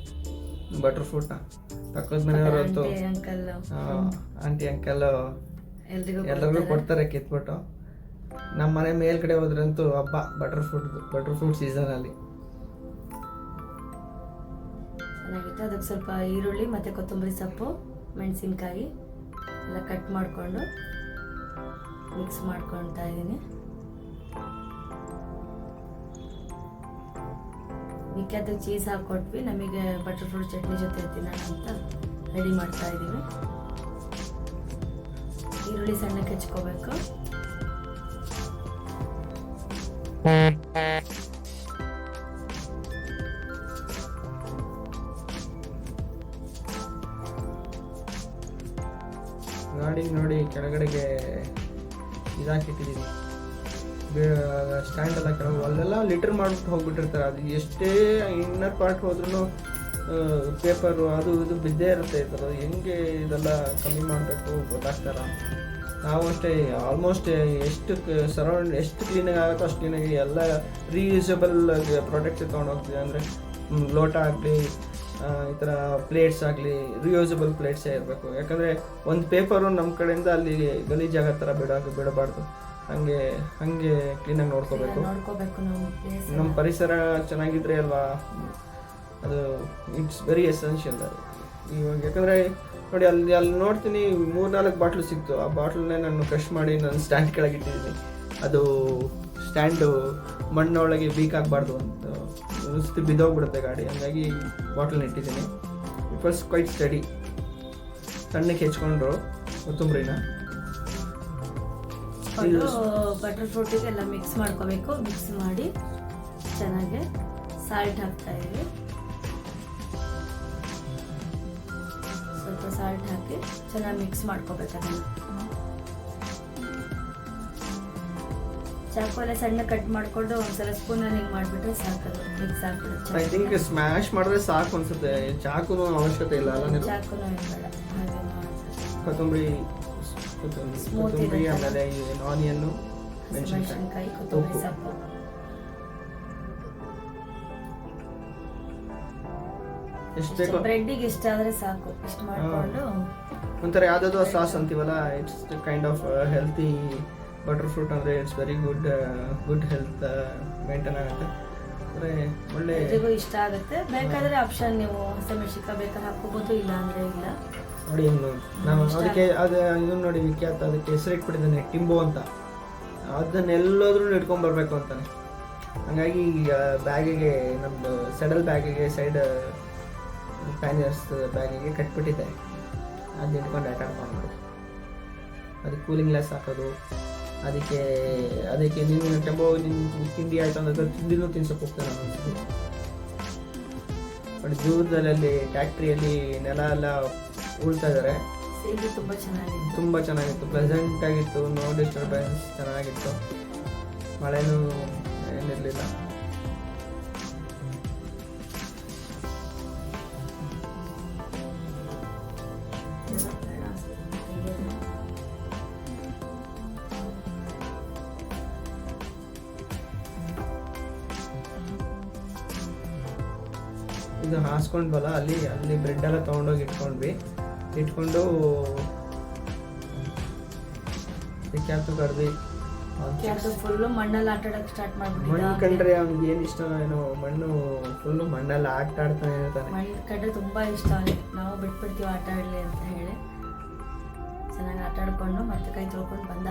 ಬಟರ್ ಫ್ರೂಟ್ನ. ಪಕ್ಕದ ಮನೆಯವರಂತೂ ಅಂಕಲ್ ಆಂಟಿ ಅಂಕಲ್ ಎಲ್ರಿಗೂ ಎಲ್ಲರಿಗೂ ಕೊಡ್ತಾರೆ ಕಿತ್ಬಿಟ್ಟು. ನಮ್ಮ ಮನೆ ಮೇಲ್ಗಡೆ ಹೋದ್ರಂತೂ ಹಬ್ಬ ಬಟರ್ ಫ್ರೂಟ್ ಸೀಸನಲ್ಲಿ. ಚೆನ್ನಾಗಿತ್ತು. ಅದಕ್ಕೆ ಸ್ವಲ್ಪ ಈರುಳ್ಳಿ ಮತ್ತು ಕೊತ್ತಂಬರಿ ಸೊಪ್ಪು, ಮೆಣಸಿನ್ಕಾಯಿ ಎಲ್ಲ ಕಟ್ ಮಾಡಿಕೊಂಡು ಮಿಕ್ಸ್ ಮಾಡ್ಕೊಳ್ತಾ ಇದ್ದೀನಿ. ವಿಖ್ಯಾತಕ್ಕೆ ಚೀಸ್ ಹಾಕ್ಕೊಟ್ವಿ. ನಮಗೆ ಬಟರ್ ಫ್ರೂಟ್ ಚಟ್ನಿ ಜೊತೆ ತಿನ್ನೋಣ ಅಂತ ರೆಡಿ ಮಾಡ್ತಾ ಇದ್ದೀವಿ. ಈರುಳ್ಳಿ ಸಣ್ಣಕ್ಕೆ ಹೆಚ್ಕೋಬೇಕು. ಗಾಡಿ ನೋಡಿ ಕೆಳಗಡೆಗೆ ಇದಾಕಿಟ್ಟಿದ್ದೀನಿ, ಸ್ಟ್ಯಾಂಡ್ ಎಲ್ಲ ಕೆಳಗೆ ಅಲ್ಲೆಲ್ಲ ಲಿಟರ್ ಮಾಡ್ಬಿಟ್ಟು ಹೋಗ್ಬಿಟ್ಟಿರ್ತಾರೆ. ಅದು ಎಷ್ಟೇ ಇನ್ನರ್ ಪಾರ್ಟ್ ಹೋದ್ರೂ ಪೇಪರು ಅದು ಇದು ಬಿದ್ದೇ ಇರುತ್ತೆ. ಈ ಥರ ಹೆಂಗೆ ಇದೆಲ್ಲ ಕಮ್ಮಿ ಮಾಡಬೇಕು ಗೊತ್ತಾಗ್ತಾರ. ನಾವು ಅಷ್ಟೇ ಆಲ್ಮೋಸ್ಟ್ ಎಷ್ಟು ಎಷ್ಟು ಕ್ಲೀನಾಗಿ ಆಗುತ್ತೋ ಅಷ್ಟು ಕ್ಲೀನಾಗಿ ಎಲ್ಲ ರೀಯೂಸಬಲ್ ಪ್ರಾಡಕ್ಟ್ಸ್ ತೊಗೊಂಡು ಹೋಗ್ತೀವಿ. ಅಂದರೆ ಲೋಟ ಆಗಲಿ, ಈ ಥರ ಪ್ಲೇಟ್ಸ್ ಆಗಲಿ ರಿಯೂಸಬಲ್ ಪ್ಲೇಟ್ಸೇ ಇರಬೇಕು. ಯಾಕಂದರೆ ಒಂದು ಪೇಪರು ನಮ್ಮ ಕಡೆಯಿಂದ ಅಲ್ಲಿ ಗಲೀಜಾಗೋ ಥರ ಬಿಡಬಾರ್ದು. ಹಾಗೆ ಕ್ಲೀನಾಗಿ ನೋಡ್ಕೋಬೇಕು. ನಮ್ಮ ಪರಿಸರ ಚೆನ್ನಾಗಿದ್ರೆ ಅಲ್ವಾ, ಅದು ಇಟ್ಸ್ ವೆರಿ ಎಸೆನ್ಷಿಯಲ್ ಇವಾಗ. ಯಾಕಂದರೆ ನೋಡಿ ಅಲ್ಲಿ ನೋಡ್ತೀನಿ 3-4 ಬಾಟ್ಲು ಸಿಕ್ತು. ಆ ಬಾಟ್ಲನ್ನೇ ನಾನು ಕ್ರಷ್ ಮಾಡಿ ನಾನು ಸ್ಟ್ಯಾಂಡ್ ಕೆಳಗೆ ಇಟ್ಟಿದ್ದೀನಿ. ಅದು ಸ್ಟ್ಯಾಂಡು ಮಣ್ಣೊಳಗೆ ವೀಕ್ ಆಗಬಾರ್ದು ಅಂತ ನುಸ್ತು ಬಿದ್ದೋಗ್ಬಿಡುತ್ತೆ ಗಾಡಿ. ಹಂಗಾಗಿ ಬಾಟ್ಲನ್ನ ಇಟ್ಟಿದ್ದೀನಿ. It was quite steady. ಸಣ್ಣಕ್ಕೆ ಹೆಚ್ಕೊಂಡ್ರು ಕೊತ್ತಂಬರಿನ ಬಟರ್ ಫ್ರೂಟಿಗೆ ಎಲ್ಲ ಮಿಕ್ಸ್ ಮಾಡ್ಕೋಬೇಕು. ಮಿಕ್ಸ್ ಮಾಡಿ ಚೆನ್ನಾಗಿ ಸಾಲ್ಟ್ ಹಾಕ್ತಾ ಇದ್ದೀವಿ. ಸ್ವಲ್ಪ ಸಾಲ್ಟ್ ಹಾಕಿ ಚೆನ್ನಾಗಿ ಮಿಕ್ಸ್ ಮಾಡ್ಕೋಬೇಕು. ಅದನ್ನು ಚಾಕು ಎಲ್ಲ ಸಣ್ಣ ಕಟ್ ಮಾಡಿಕೊಂಡು ಒಂದ್ಸಲ ಸ್ಪೂನಲ್ಲಿ ಹಿಂಗೆ ಮಾಡಿಬಿಟ್ರೆ ಸಾಕದು ಮಿಕ್ಸ್ ಆಗ್ಬಿಡುತ್ತೆ. ಐ ಥಿಂಕ್ ಸ್ಮ್ಯಾಶ್ ಮಾಡಿದ್ರೆ ಸಾಕು ಅನ್ಸುತ್ತೆ. ಚಾಕುನು ಅವಶ್ಯಕತೆ ಇಲ್ಲ ಅಲ್ಲ. ಚಾಕುನು ಬೇಡ, ಹಾಗೆ ಕೊತ್ತಂಬರಿ ಆಮೇಲೆ ಆನಿಯನ್ನು, ಮೆಣಸಿನಕಾಯಿ, ಕೊತ್ತಂಬರಿ ಸೊಪ್ಪು ಎಷ್ಟು ಬೇಕು. ಬ್ರೆಡ್ಡಿಗೆ ಇಷ್ಟ ಆದರೆ ಸಾಕು. ಇಷ್ಟು ಮಾಡಿಕೊಂಡು ಒಂಥರ ಯಾವುದಾದ್ರು ಸಾಸ್ ಅಂತೀವಲ್ಲ, it's kind of healthy. Butter fruit ಅಂದರೆ it's very good health maintain ಆಗುತ್ತೆ. ಅಂದರೆ ಒಳ್ಳೆ ಎಲ್ರಿಗೂ ಇಷ್ಟ ಆಗುತ್ತೆ. ಬೇಕಾದರೆ ಆಪ್ಷನ್ ನೀವು ಹಸಿಮೆಣಸಿನಕಾಯಿ ಬೇಕಾದ್ರೆ ಹಾಕೋಬೋದು, ಇಲ್ಲ ಅಂದರೆ ಇಲ್ಲ. ನೋಡಿ ನಾವು ಅದಕ್ಕೆ ಇದು ನೋಡಿ ವಿಖ್ಯಾತ ಅದಕ್ಕೆ ಹೆಸರು ಇಟ್ಬಿಟ್ಟಿದ್ದಾನೆ ಟಿಂಬೋ ಅಂತ. ಅದನ್ನೆಲ್ಲೋದ್ರೂ ಇಟ್ಕೊಂಡ್ಬರ್ಬೇಕು ಅಂತಾನೆ. ಹಾಗಾಗಿ ಬ್ಯಾಗಿಗೆ ನಮ್ಮದು ಸೆಡಲ್ ಬ್ಯಾಗಿಗೆ ಸೈಡ್ ಪ್ಯಾನಿಯರ್ಸ್ ಬ್ಯಾಗಿಗೆ ಕಟ್ಬಿಟ್ಟಿದ್ದೆ. ಅದು ಇಟ್ಕೊಂಡು ಆಟ ಆಡ್ಕೊಂಡು ಅದಕ್ಕೆ ಕೂಲಿಂಗ್ ಗ್ಲಾಸ್ ಹಾಕೋದು. ಅದಕ್ಕೆ ನೀನು ಟೆಂಬೋ ನಿನ್ನ ತಿಂಡಿ ಆಯಿತು ಅಂದ್ರೆ ತಿಂಡಿನೂ ತಿನ್ಸೋಕೆ ಹೋಗ್ತಾನೆ ನಾನು. ಬಟ್ ದೂರದಲ್ಲಿ ಟ್ಯಾಕ್ಟ್ರಿಯಲ್ಲಿ ನೆಲ ಎಲ್ಲ ಉಳ್ತಾ ಇದ್ದಾರೆ. ತುಂಬ ಚೆನ್ನಾಗಿತ್ತು, ಪ್ಲೆಸೆಂಟ್ ಆಗಿತ್ತು, ನೋ ಡಿಸ್ಟರ್ಬೆನ್ಸ್, ಚೆನ್ನಾಗಿತ್ತು. ಮಳೆನೂ ಏನಿರಲಿಲ್ಲ. ಇದು ಹಾಸ್ಕೊಂಡ್ವಲ್ಲ ಅಲ್ಲಿ ಬ್ರೆಡ್ ಎಲ್ಲ ತೊಗೊಂಡೋಗಿ ಇಟ್ಕೊಂಡು ವಿಖ್ಯಾತ ಕರ್ದಿ ಫುಲ್ಲು ಮಣ್ಣಲ್ಲಿ ಆಟ ಆಡೋಕೆ ಸ್ಟಾರ್ಟ್ ಮಾಡ್ಬಿಟ್ಟು. ಮಣ್ಣು ಕಂಡ್ರೆ ಅವ್ನಿಗೆ ಏನು ಇಷ್ಟ ಏನೋ, ಮಣ್ಣು ಫುಲ್ಲು ಮಣ್ಣಲ್ಲಿ ಆಟ ಆಡ್ತಾನೆ ಇರ್ತಾನೆ. ಮಣ್ಣು ಕಂಡ್ರೆ ತುಂಬ ಇಷ್ಟ ಅವನಿಗೆ. ನಾವು ಬಿಟ್ಬಿಡ್ತೀವಿ ಆಟ ಆಡಲಿ ಅಂತ ಹೇಳಿ. ಚೆನ್ನಾಗಿ ಆಟ ಆಡ್ಕೊಂಡು ಮತ್ತೆ ಕೈ ತೊಳ್ಕೊಂಡು ಬಂದ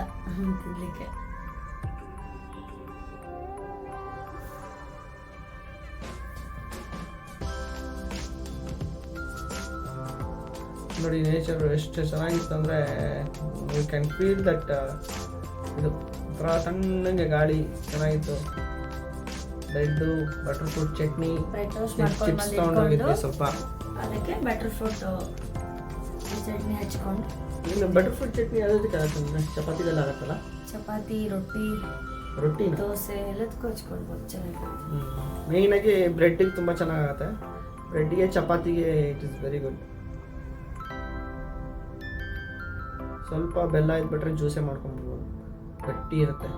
ತಿನ್ಲಿಕ್ಕೆ. ನೋಡಿ ನೇಚರ್ ಎಷ್ಟು ಚೆನ್ನಾಗಿತ್ತು ಅಂದರೆ ಯು ಕ್ಯಾನ್ ಫೀಲ್ ದಟ್. ಇದು ಒಂಥರ ತಣ್ಣಗೆ ಗಾಳಿ ಚೆನ್ನಾಗಿತ್ತು. Bread, butter fruit chutney, chips ತೊಗೊಂಡೋಗಿದ್ದೆ ಸ್ವಲ್ಪ. ಅದಕ್ಕೆ ಬಟರ್ ಫ್ರೂಟ್ ಚಟ್ನಿ ಹಚ್ಕೊಂಡು. ಇನ್ನು ಬಟರ್ ಫ್ರೂಟ್ ಚಟ್ನಿ ಅದಕ್ಕೆ ಆಗುತ್ತೆ, ಚಪಾತಿಗೆಲ್ಲ ಆಗುತ್ತಲ್ಲ. ಚಪಾತಿ, ರೊಟ್ಟಿ, ದೋಸೆ ಎಲ್ಲದಕ್ಕೂ ಹಚ್ಕೊಳ್ಬೋದು. ಚೆನ್ನಾಗಿರುತ್ತೆ. ಮೇಯ್ನಾಗಿ ಬ್ರೆಡ್ಡಿಗೆ ತುಂಬ ಚೆನ್ನಾಗಾಗುತ್ತೆ. ಬ್ರೆಡ್ಡಿಗೆ, ಚಪಾತಿಗೆ ಇಟ್ ಇಸ್ ವೆರಿ ಗುಡ್. ಸ್ವಲ್ಪ ಬೆಲ್ಲ ಇದ್ಬಿಟ್ರೆ ಜ್ಯೂಸೇ ಮಾಡ್ಕೊಂಡ್ಬಿಡ್ಬೋದು, ಗಟ್ಟಿ ಇರುತ್ತೆ.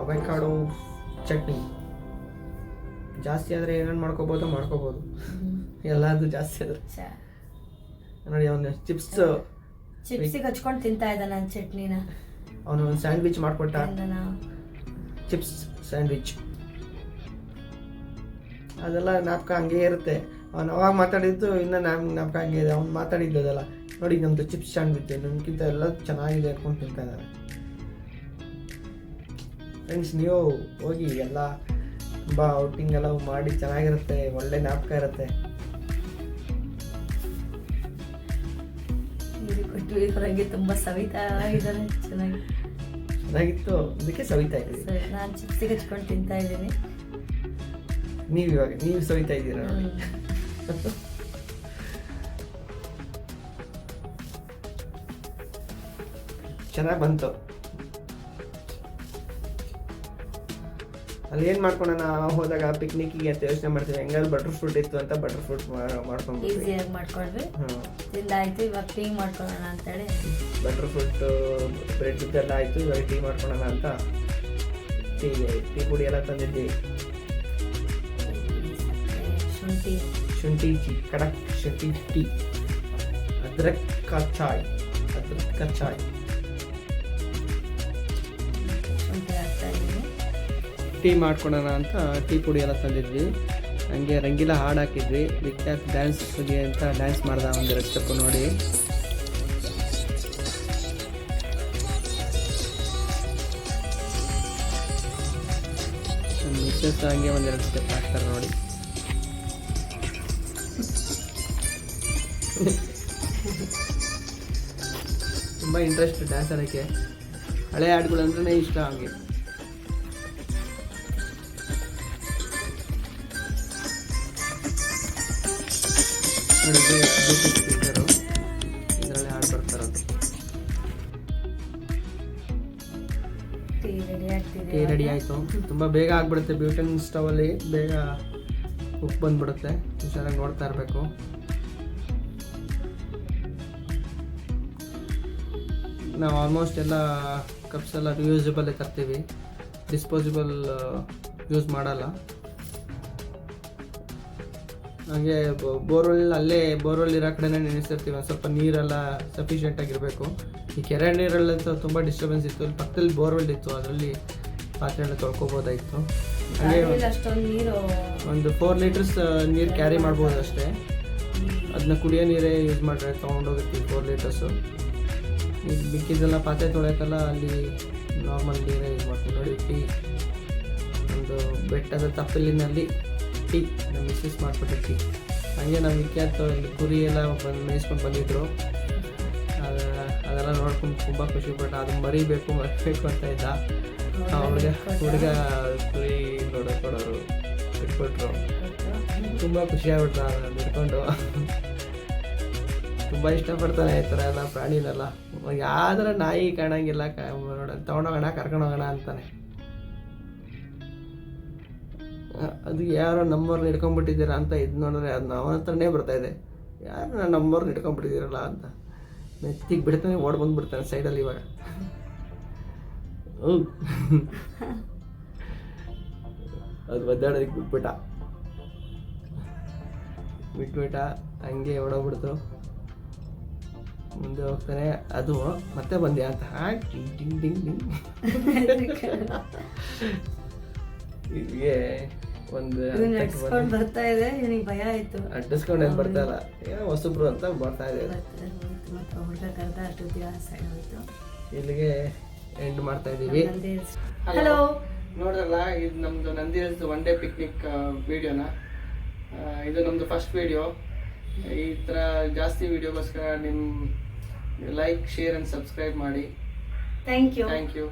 ಅವೆಕಾಡೋ ಚಟ್ನಿ ಜಾಸ್ತಿ ಆದರೆ ಏನೇನು ಮಾಡ್ಕೋಬೋದು. ಎಲ್ಲಾದ್ರೂ ಜಾಸ್ತಿ ಆದರೆ ನೋಡಿ, ಅವನು ಚಿಪ್ಸಿಗೆ ಹಚ್ಕೊಂಡು ತಿಂತಾ ಇದ್ದ ನಾನು ಚಟ್ನಿನ. ಅವನು ಒಂದು ಸ್ಯಾಂಡ್ವಿಚ್ ಮಾಡಿಕೊಟ್ಟ, ಚಿಪ್ಸ್ ಸ್ಯಾಂಡ್ವಿಚ್. ಅದೆಲ್ಲ ಜ್ಞಾಪಕ ಹಂಗೆ ಇರುತ್ತೆ. ಅವ್ನು ಅವಾಗ ಮಾತಾಡಿದ್ದು ಇನ್ನೂ ಜ್ಞಾಪಕ ಹಂಗೆ ಇದೆ. ಅವ್ನು ಮಾತಾಡಿದ್ದದಲ್ಲ ನೋಡಿ, ನಮ್ಮದು ಚಿಪ್ಸ್ ಸ್ಯಾಂಡ್ವಿಚ್ ನಮ್ಗಿಂತ ಎಲ್ಲ ಚೆನ್ನಾಗಿದೆ ಅನ್ಕೊಂಡು ತಿಂತಾ ಇದ್ದಾರೆ. ಫ್ರೆಂಡ್ಸ್, ನೀವು ಹೋಗಿ ಎಲ್ಲ ತುಂಬ ಔಟಿಂಗ್ ಎಲ್ಲ ಮಾಡಿ ಚೆನ್ನಾಗಿರುತ್ತೆ, ಒಳ್ಳೆ ಜ್ಞಾಪಕ ಇರುತ್ತೆ. ಕೊಟ್ಟು ತುಂಬ ಸವಿತಾ ಇದ್ದಾರೆ, ಚೆನ್ನಾಗಿತ್ತು, ಅದಕ್ಕೆ ಸವಿತಾ ಇದ್ದೀವಿ. ನಾನು ಚಿಪ್ಸಿಗೆ ಹಚ್ಕೊಂಡು ತಿಂತಾ ಇದ್ದೀನಿ. ನೀವು ಸವಿತಾ ಇದ್ದೀರಾ ನೋಡಿ. ಚೆನ್ನಾಗಿ ಬಂತು. ಅಲ್ಲಿ ಏನು ಮಾಡ್ಕೊಂಡ ಹೋದಾಗ ಪಿಕ್ನಿಕ್ಕಿಗೆ ಅಂತ ಯೋಚನೆ ಮಾಡ್ತೀವಿ. ಹೆಂಗಾದ್ರು ಬಟರ್ ಫ್ರೂಟ್ ಇತ್ತು ಅಂತ ಬಟರ್ ಫ್ರೂಟ್ ಮಾಡ್ಕೊಂಡ್ವಿ, ಈಸಿಯಾಗಿ ಮಾಡ್ಕೊಂಡ್ವಿ. ತಿಂದಾಯ್ತು, ಇವಾಗ ಟೀ ಮಾಡ್ಕೊಳ್ಳೋಣ ಅಂತೇಳಿ ಬಟರ್ ಫ್ರೂಟ್ ಬ್ರೆಡ್ ಇದೆಲ್ಲ ಆಯಿತು. ಇವಾಗ ಟೀ ಮಾಡ್ಕೊಳ್ಳೋಣ ಅಂತ ಟೀ ಪುಡಿ ಎಲ್ಲ ತಂದಿದ್ದೀವಿ. ಶುಂಠಿ ಟೀ, ಕಡಕ್ ಶುಂಠಿ ಟೀ, ಅದ್ರಕ್ ಕಾ ಚಾಯ್. ಟೀ ಮಾಡ್ಕೊಳೋಣ ಅಂತ ಟೀ ಪುಡಿ ಎಲ್ಲ ತಂದಿದ್ವಿ. ಹಂಗೆ ರಂಗಿಲ ಹಾಡು ಹಾಕಿದ್ವಿ. ವಿಖ್ಯಾತ್ ಡ್ಯಾನ್ಸ್ ಅಂತ ಡ್ಯಾನ್ಸ್ ಮಾಡ್ದ ಒಂದೆರಡು ಸ್ಟೆಪ್ ನೋಡಿ. ಮಿಸ್ಸಸ್ ಹಂಗೆ ಒಂದೆರಡು ಸ್ಟೆಪ್ ಹಾಕ್ತಾರೆ ನೋಡಿ. ತುಂಬ ಇಂಟ್ರೆಸ್ಟ್ ಡ್ಯಾನ್ಸ್ ಆಡೋಕ್ಕೆ. ಹಳೆ ಹಾಡುಗಳಂದ್ರೆ ಇಷ್ಟ. ಹಂಗೆ ನೋಡಿ, ಬ್ಲೂಟೂತ್ ಸ್ಪೀಕರು, ಇದರಲ್ಲಿ ಹಾಡು ಬರ್ತಾರದು. ಟೀ ರೆಡಿ ಆಯಿತು. ತುಂಬ ಬೇಗ ಆಗಿಬಿಡುತ್ತೆ ಬ್ಯೂಟನ್ ಸ್ಟವಲ್ಲಿ, ಬೇಗ ಉಪ್ಪು ಬಂದುಬಿಡುತ್ತೆ. ಹುಷಾರಾಗಿ ನೋಡ್ತಾ ಇರಬೇಕು. ನಾವು ಆಲ್ಮೋಸ್ಟ್ ಎಲ್ಲ ಕಪ್ಸ್ ಎಲ್ಲ ರಿಯೂಸಬಲ್ಲೇ ತರ್ತೀವಿ, ಡಿಸ್ಪೋಸಿಬಲ್ ಯೂಸ್ ಮಾಡಲ್ಲ. ಹಾಗೆ ಬೋರ್ವೆಲ್ ಇರೋ ಕಡೆನೇ ನೆನೆಸಿರ್ತೀವಿ. ಒಂದು ಸ್ವಲ್ಪ ನೀರೆಲ್ಲ ಸಫಿಷಿಯೆಂಟಾಗಿರಬೇಕು. ಈ ಕೆರೆ ನೀರಲ್ಲಂತೂ ತುಂಬ ಡಿಸ್ಟರ್ಬೆನ್ಸ್ ಇತ್ತು. ಇಲ್ಲಿ ಪಕ್ಕದಲ್ಲಿ ಬೋರ್ವೆಲ್ ಇತ್ತು, ಅದರಲ್ಲಿ ಪಾತ್ರೆ ಎಲ್ಲ ತೊಳ್ಕೊಬೋದಾಯಿತು. ಹಾಗೆ ಒಂದು 4 ಲೀಟರ್ಸ್ ನೀರು ಕ್ಯಾರಿ ಮಾಡ್ಬೋದು ಅಷ್ಟೇ. ಅದನ್ನ ಕುಡಿಯೋ ನೀರೇ ಯೂಸ್ ಮಾಡಿದ್ರೆ ತೊಗೊಂಡೋಗಿರ್ತೀವಿ 4 ಲೀಟರ್ಸು. ಈಗ ಮಿಕ್ಕಿದ್ದೆಲ್ಲ ಪಾತ್ರೆ ತೊಳೆಯೋಕ್ಕಲ್ಲ ಅಲ್ಲಿ ನಾರ್ಮಲ್ ನೀರೇ ಯೂಸ್ ಮಾಡ್ತೀವಿ. ನೋಡಿ, ಟೀ ಒಂದು ಬೆಟ್ಟದ ತಪ್ಪಲಿನಲ್ಲಿ ಟೀ ನಮ್ಮ ಮಿಸ್ಸಸ್ ಮಾಡಿಕೊಟ್ಟೆ ಟೀ. ಹಾಗೆ ನಮ್ಮ ವಿಖ್ಯಾತ ಇಲ್ಲಿ ಕುರಿ ಎಲ್ಲ ಮೇಯಿಸ್ಕೊಂಡು ಬಂದಿದ್ರು. ಅದೆಲ್ಲ ನೋಡ್ಕೊಂಡು ತುಂಬ ಖುಷಿಪಟ್ಟ. ಅದು ಮರಿಬೇಕು ಅಂತ ಇದ್ದ. ಹುಡುಗ ಕುರಿ ಕೊಡೋರು ಇಟ್ಕೊಟ್ರು. ತುಂಬ ಖುಷಿ ಆಗ್ಬಿಟ್ರು ಅದನ್ನು ಇಟ್ಕೊಂಡು. ತುಂಬ ಇಷ್ಟಪಡ್ತಾನೆ ಈ ಥರ ಎಲ್ಲ ಪ್ರಾಣಿನೆಲ್ಲ. ಯಾವ್ದಾರ ನಾಯಿ ಕಾಣಂಗಿಲ್ಲ, ತೊಗೊಂಡೋಗೋಣ ಕರ್ಕೊಂಡೋಗೋಣ ಅಂತಾನೆ. ಅದು ಯಾರೋ ನಮ್ಮವ್ರನ್ನ ಹಿಡ್ಕೊಂಡ್ಬಿಟ್ಟಿದ್ದೀರಾ ಅಂತ ಇದು ನೋಡಿದ್ರೆ ಅದು ಅವನ ಹತ್ರನೇ ಬರ್ತಾಯಿದೆ. ಯಾರು ನಮ್ಮವ್ರನ್ನ ಹಿಡ್ಕೊಂಡ್ಬಿಟ್ಟಿದ್ದೀರಲ್ಲ ಅಂತ ಮೆತ್ತಿಗೆ ಬಿಡ್ತಾನೆ, ಓಡ್ ಬಂದ್ಬಿಡ್ತಾನೆ ಸೈಡಲ್ಲಿ. ಇವಾಗ ಅದು ಒದ್ದಾಡೋದಕ್ಕೆ ಬಿಟ್ಬಿಟ್ಟ, ಹಂಗೆ ಓಡೋಗ್ಬಿಡ್ತು. ಮುಂದೆ ಹೋಗ್ತಾನೆ. ಅದು ಮತ್ತೆ ಬಂದೆ ಅಂತ ಟಿಂಗ್ ಟಿಂಗ್ ಟಿಂಗ್ ಹೀಗೆ ಒಂದು ಬರ್ತಾ ಇದೆ. ಭಯ ಆಯ್ತು, ಅಡ್ಡಿಸ್ಕೊಂಡು ಏನು ಬರ್ತಾ ಇಲ್ಲ, ಏನೋ ಹೊಸಬ್ರು ಅಂತ ಬರ್ತಾ ಇದೆ. ಇಲ್ಲಿಗೆ ಎಂಡ್ ಮಾಡ್ತಾ ಇದ್ದೀವಿ. ಹಲೋ, ನೋಡ್ರಲ್ಲ, ಇದು ನಮ್ದು ನಂದಿ ಹಿಲ್ಸ್ 1 ಡೇ ಪಿಕ್ನಿಕ್ ವಿಡಿಯೋನ. ಇದು ನಮ್ದು ಫಸ್ಟ್ ವಿಡಿಯೋ. ಈ ಥರ ಜಾಸ್ತಿ ವಿಡಿಯೋಗೋಸ್ಕರ ನಿಮ್ಮ ಲೈಕ್, ಶೇರ್ ಆ್ಯಂಡ್ ಸಬ್ಸ್ಕ್ರೈಬ್ ಮಾಡಿ. Thank you.